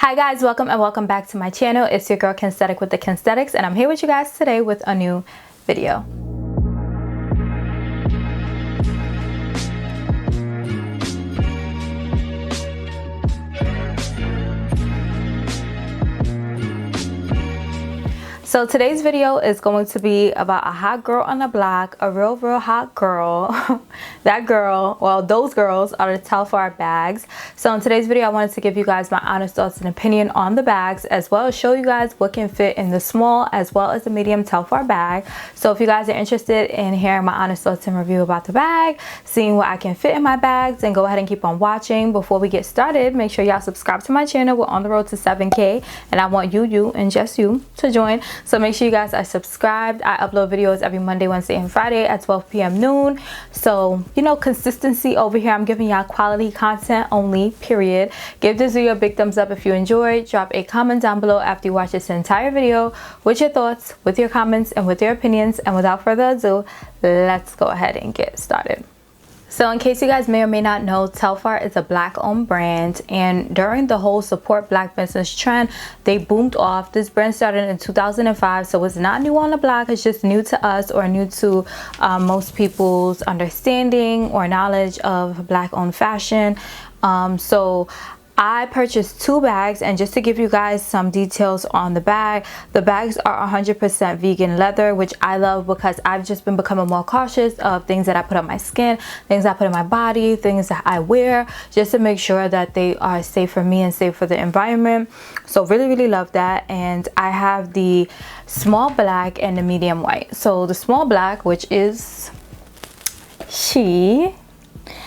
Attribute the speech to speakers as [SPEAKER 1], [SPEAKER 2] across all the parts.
[SPEAKER 1] Hi guys, welcome and welcome back to my channel. It's your girl Kensthetic with the Kensthetics, and I'm here with you guys today with a new video. So today's video is going to be about a hot girl on the block, a real hot girl. That girl, well, those girls are the Telfar bags. So in today's video, I wanted to give you guys my honest thoughts and opinion on the bags, as well as show you guys what can fit in the small as well as the medium Telfar bag. So if you guys are interested in hearing my honest thoughts and review about the bag, seeing what I can fit in my bags, then go ahead and keep on watching. Before we get started, make sure y'all subscribe to my channel. We're on the road to 7K, and I want you and just you to join. So make sure you guys are subscribed. I upload videos every Monday, Wednesday, and Friday at 12 p.m. noon. So, you know, consistency over here. I'm giving y'all quality content only, period. Give this video a big thumbs up if you enjoyed. Drop a comment down below after you watch this entire video with your thoughts, with your comments, and with your opinions. And without further ado, let's go ahead and get started. So in case you guys may or may not know, Telfar is a black owned brand, and during the whole support black business trend, they boomed off. This brand started in 2005, so it's not new on the block. It's just new to us, or new to most people's understanding or knowledge of black owned fashion. So I purchased 2 bags, and just to give you guys some details on the bag, the bags are 100% vegan leather, which I love because I've just been becoming more cautious of things that I put on my skin, things I put in my body, things that I wear, just to make sure that they are safe for me and safe for the environment. So really love that. And I have the small black and the medium white. So the small black, which is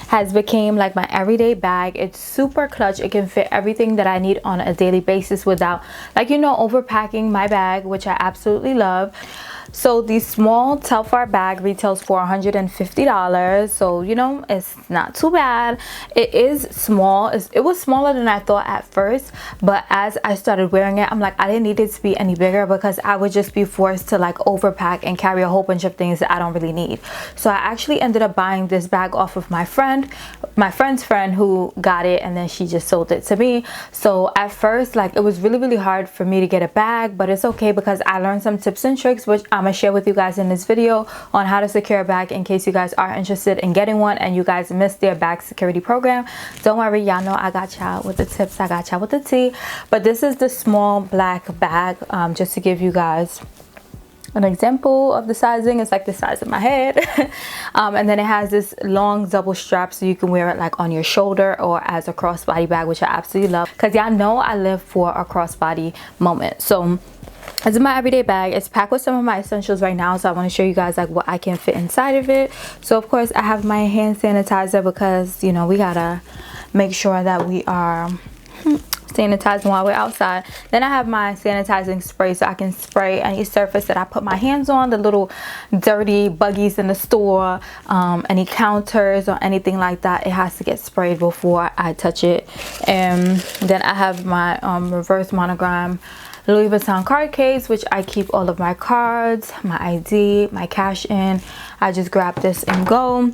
[SPEAKER 1] has become like my everyday bag. It's super clutch. It can fit everything that I need on a daily basis without, like, you know, overpacking my bag, which I absolutely love. So the small Telfar bag retails for $150. So, you know, it's not too bad. It is small. It was smaller than I thought at first, but as I started wearing it, I'm like, I didn't need it to be any bigger because I would just be forced to like overpack and carry a whole bunch of things that I don't really need. So I actually ended up buying this bag off of my friend's friend, who got it, and then she just sold it to me. So at first, like, it was really hard for me to get a bag, but it's okay because I learned some tips and tricks, which I'm gonna share with you guys in this video on how to secure a bag in case you guys are interested in getting one and you guys missed their bag security program. Don't worry, y'all know I got y'all with the tips, I got y'all with the tea. But this is the small black bag, just to give you guys an example of the sizing. It's like the size of my head. And then it has this long double strap, so you can wear it like on your shoulder or as a crossbody bag, which I absolutely love because y'all know I live for a crossbody moment. So it's in my everyday bag. It's packed with some of my essentials right now, so I want to show you guys like what I can fit inside of it. So of course I have my hand sanitizer because, you know, we gotta make sure that we are sanitizing while we're outside. Then I have my sanitizing spray, so I can spray any surface that I put my hands on, the little dirty buggies in the store, any counters or anything like that. It has to get sprayed before I touch it. And then I have my reverse monogram Louis Vuitton card case, which I keep all of my cards, my ID, my cash in. I just grab this and go.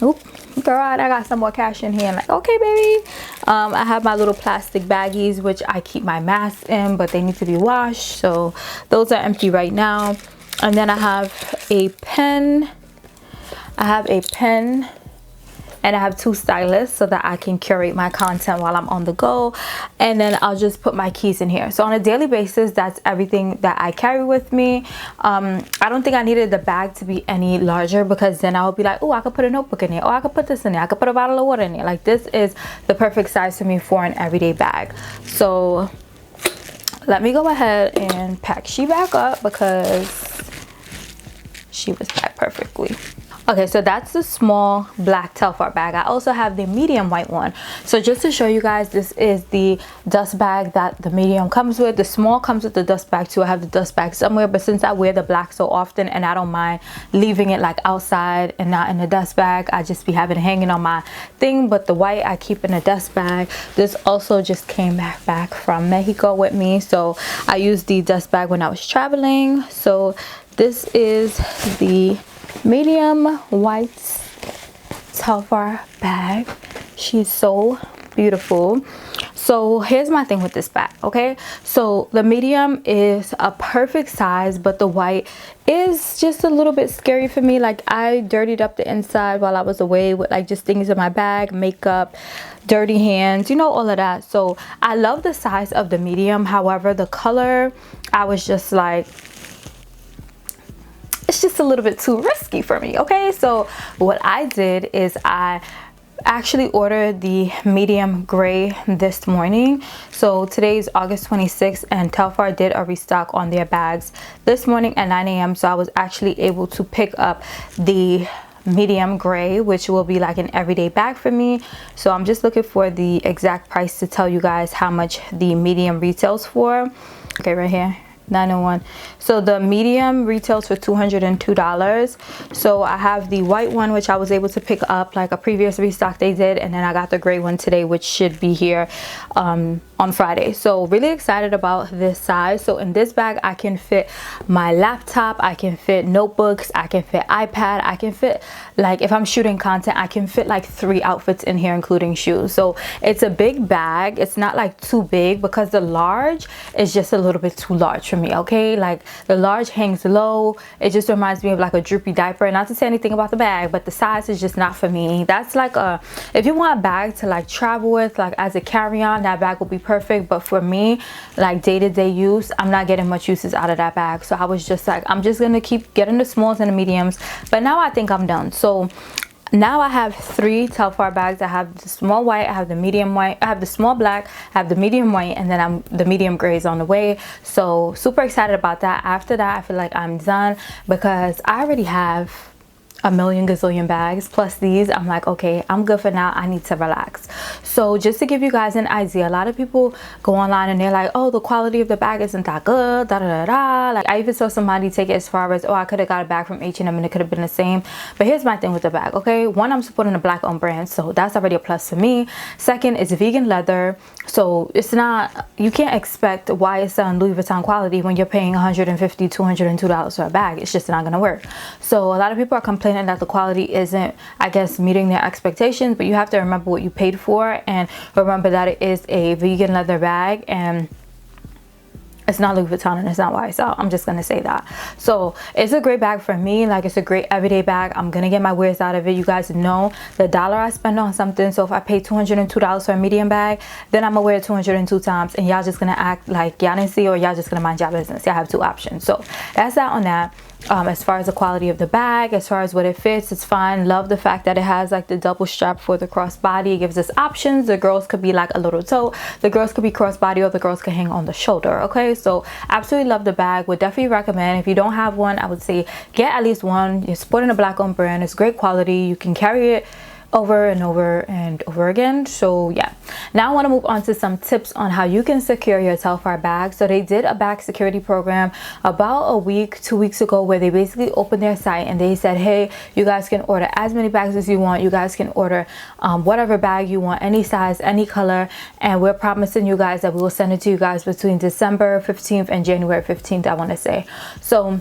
[SPEAKER 1] Oop, girl, I got some more cash in here. I'm like, okay, baby. I have my little plastic baggies, which I keep my masks in, but they need to be washed. So those are empty right now. And then I have a pen. And I have 2 stylists so that I can curate my content while I'm on the go. And then I'll just put my keys in here. So on a daily basis, that's everything that I carry with me. I don't think I needed the bag to be any larger, because then I would be like, oh, I could put a notebook in here. Oh, I could put this in there. I could put a bottle of water in here. Like, this is the perfect size for me for an everyday bag. So let me go ahead and pack she back up because she was packed perfectly. Okay, so that's the small black Telfar bag. I also have the medium white one. So just to show you guys, this is the dust bag that the medium comes with. The small comes with the dust bag too. I have the dust bag somewhere, but since I wear the black so often and I don't mind leaving it like outside and not in the dust bag, I just be having it hanging on my thing. But the white I keep in a dust bag. This also just came back from Mexico with me, so I used the dust bag when I was traveling. So this is the medium white Telfar bag. She's so beautiful. So here's my thing with this bag, okay? So the medium is a perfect size, but the white is just a little bit scary for me. Like, I dirtied up the inside while I was away with like just things in my bag, makeup, dirty hands, you know, all of that. So I love the size of the medium. However, the color, I was just like, it's just a little bit too risky for me, okay? So what I did is I actually ordered the medium gray this morning. So today's August 26th, and Telfar did a restock on their bags this morning at 9 a.m. So I was actually able to pick up the medium gray, which will be like an everyday bag for me. So I'm just looking for the exact price to tell you guys how much the medium retails for. Okay, right here, 901. So the medium retails for $202. So I have the white one, which I was able to pick up like a previous restock they did, and then I got the gray one today, which should be here on Friday. So really excited about this size. So in this bag I can fit my laptop, I can fit notebooks, I can fit iPad, I can fit, like if I'm shooting content, I can fit like 3 outfits in here including shoes. So it's a big bag. It's not like too big because the large is just a little bit too large for me, okay? Like the large hangs low. It just reminds me of like a droopy diaper. Not to say anything about the bag, but the size is just not for me. That's like a, if you want a bag to like travel with, like as a carry-on, that bag will be perfect. But for me, like day-to-day use, I'm not getting much uses out of that bag. So I was just like, I'm just gonna keep getting the smalls and the mediums. But now I think I'm done. So now I have 3 Telfar bags. I have the small white, I have the medium white, I have the small black, I have the medium white, and then the medium gray is on the way. So super excited about that. After that, I feel like I'm done because I already have a million gazillion bags plus these. I'm like, okay, I'm good for now. I need to relax. So just to give you guys an idea, a lot of people go online and they're like, oh, the quality of the bag isn't that good, da da da da. Like I even saw somebody take it as far as, oh, I could have got a bag from H&M and it could have been the same. But here's my thing with the bag, okay? One, I'm supporting a black owned brand, so that's already a plus for me. Second, it's vegan leather, so it's not, you can't expect YSL Louis Vuitton quality when you're paying $150, $202 for a bag. It's just not gonna work. So a lot of people are complaining that the quality isn't, I guess, meeting their expectations, but you have to remember what you paid for and remember that it is a vegan leather bag and it's not Louis Vuitton and it's not YSL. I'm just gonna say that. So it's a great bag for me. Like it's a great everyday bag. I'm gonna get my wears out of it. You guys know the dollar I spend on something. So if I pay $202 for a medium bag, then I'm gonna wear it 202 times and y'all just gonna act like y'all didn't see, or y'all just gonna mind y'all business. Y'all have 2 options. So that's that on that. As far as the quality of the bag, as far as what it fits, it's fine. Love the fact that it has like the double strap for the crossbody. It gives us options. The girls could be like a little tote, the girls could be crossbody, or the girls can hang on the shoulder. Okay, so absolutely love the bag. Would definitely recommend. If you don't have one, I would say get at least one. You're supporting a black owned brand. It's great quality. You can carry it over and over and over again. So yeah, now I want to move on to some tips on how you can secure your Telfar bag. So they did a bag security program about a week, 2 weeks ago, where they basically opened their site and they said, hey, you guys can order as many bags as you want. You guys can order whatever bag you want, any size, any color, and we're promising you guys that we will send it to you guys between December 15th and January 15th, I want to say. So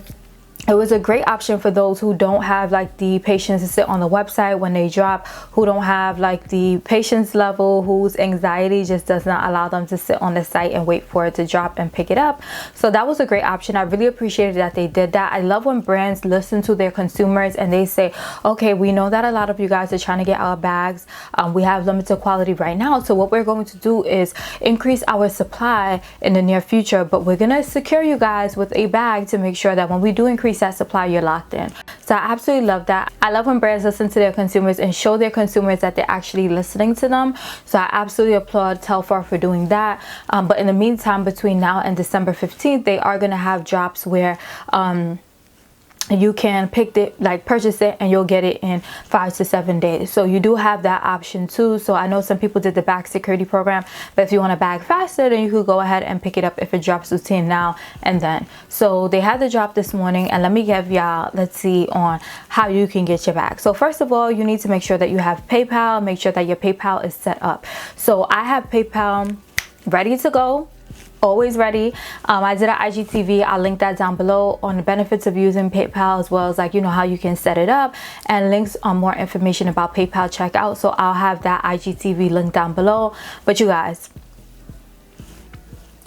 [SPEAKER 1] it was a great option for those who don't have like the patience to sit on the website when they drop, who don't have like the patience level, whose anxiety just does not allow them to sit on the site and wait for it to drop and pick it up. So that was a great option. I really appreciated that they did that. I love when brands listen to their consumers and they say, okay, we know that a lot of you guys are trying to get our bags. We have limited quality right now. So what we're going to do is increase our supply in the near future, but we're gonna secure you guys with a bag to make sure that when we do increase that supply, you're locked in. So I absolutely love that. I love when brands listen to their consumers and show their consumers that they're actually listening to them. So I absolutely applaud Telfar for doing that. But in the meantime, between now and December 15th, they are going to have drops where you can purchase it and you'll get it in 5 to 7 days. So you do have that option too. So I know some people did the bag security program, but if you want to bag faster, then you could go ahead and pick it up if it drops between now and then. So they had the drop this morning, and let me give y'all, let's see, on how you can get your bag. So first of all, you need to make sure that you have PayPal. Make sure that your PayPal is set up. So I have PayPal ready to go. Always ready. I did an IGTV. I'll link that down below on the benefits of using PayPal, as well as like, you know, how you can set it up, and links on more information about PayPal checkout. So I'll have that IGTV link down below. But you guys,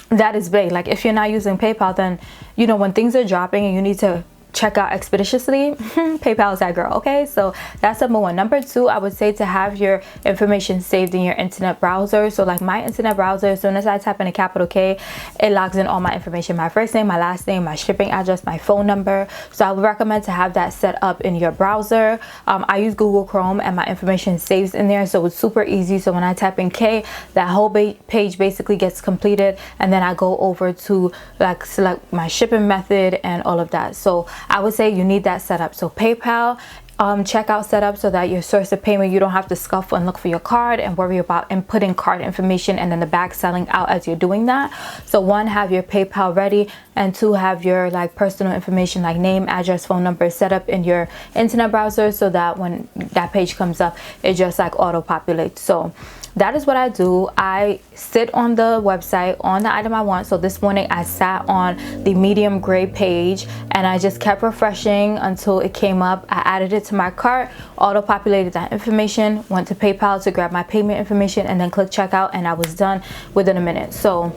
[SPEAKER 1] that is big. Like if you're not using PayPal, then you know when things are dropping and you need to check out expeditiously, PayPal is that girl. Okay, so that's number one. Number two, I would say to have your information saved in your internet browser. So like my internet browser, as soon as I type in a capital K, it logs in all my information, my first name, my last name, my shipping address, my phone number. So I would recommend to have that set up in your browser. I use Google Chrome and my information saves in there, so it's super easy. So when I type in K, that whole page basically gets completed, and then I go over to like select my shipping method and all of that. So I would say you need that set up. So PayPal checkout setup, so that your source of payment, you don't have to scuffle and look for your card and worry about inputting card information and then the bag selling out as you're doing that. So one, have your PayPal ready, and two, have your like personal information like name, address, phone number set up in your internet browser, so that when that page comes up, it just like auto populates. So that is what I do. I sit on the website on the item I want. So this morning I sat on the medium gray page and I just kept refreshing until it came up. I added it to my cart, auto populated that information, went to PayPal to grab my payment information, and then click checkout, and I was done within a minute. So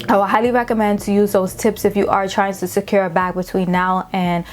[SPEAKER 1] I would highly recommend to use those tips if you are trying to secure a bag between now and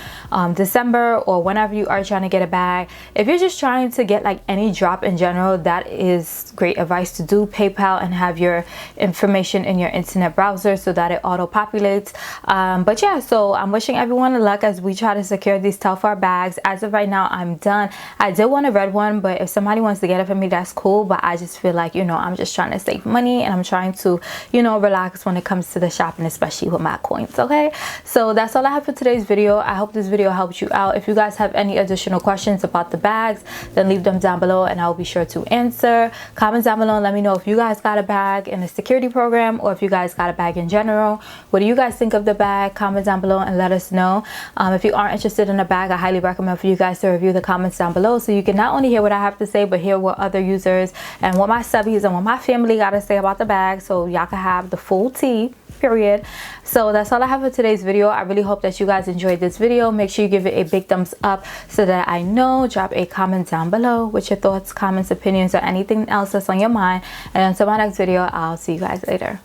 [SPEAKER 1] December, or whenever you are trying to get a bag. If you're just trying to get like any drop in general, that is great advice to do PayPal and have your information in your internet browser so that it auto populates. But yeah, so I'm wishing everyone luck as we try to secure these Telfar bags. As of right now, I'm done. I did want a red one, but if somebody wants to get it for me, that's cool. But I just feel like, you know, I'm just trying to save money and I'm trying to, you know, relax when it comes to the shopping, especially with my coins. Okay, so that's all I have for today's video. I hope this video helped you out. If you guys have any additional questions about the bags, then leave them down below and I'll be sure to answer. Comment down below and let me know if you guys got a bag in the security program, or if you guys got a bag in general. What do you guys think of the bag? Comment down below and let us know. If you aren't interested in a bag, I highly recommend for you guys to review the comments down below, so you can not only hear what I have to say, but hear what other users and what my subbies and what my family got to say about the bag, so y'all can have the full tea, period. So that's all I have for today's video. I really hope that you guys enjoyed this video. Make sure you give it a big thumbs up so that I know. Drop a comment down below with your thoughts, comments, opinions, or anything else that's on your mind. And until my next video, I'll see you guys later.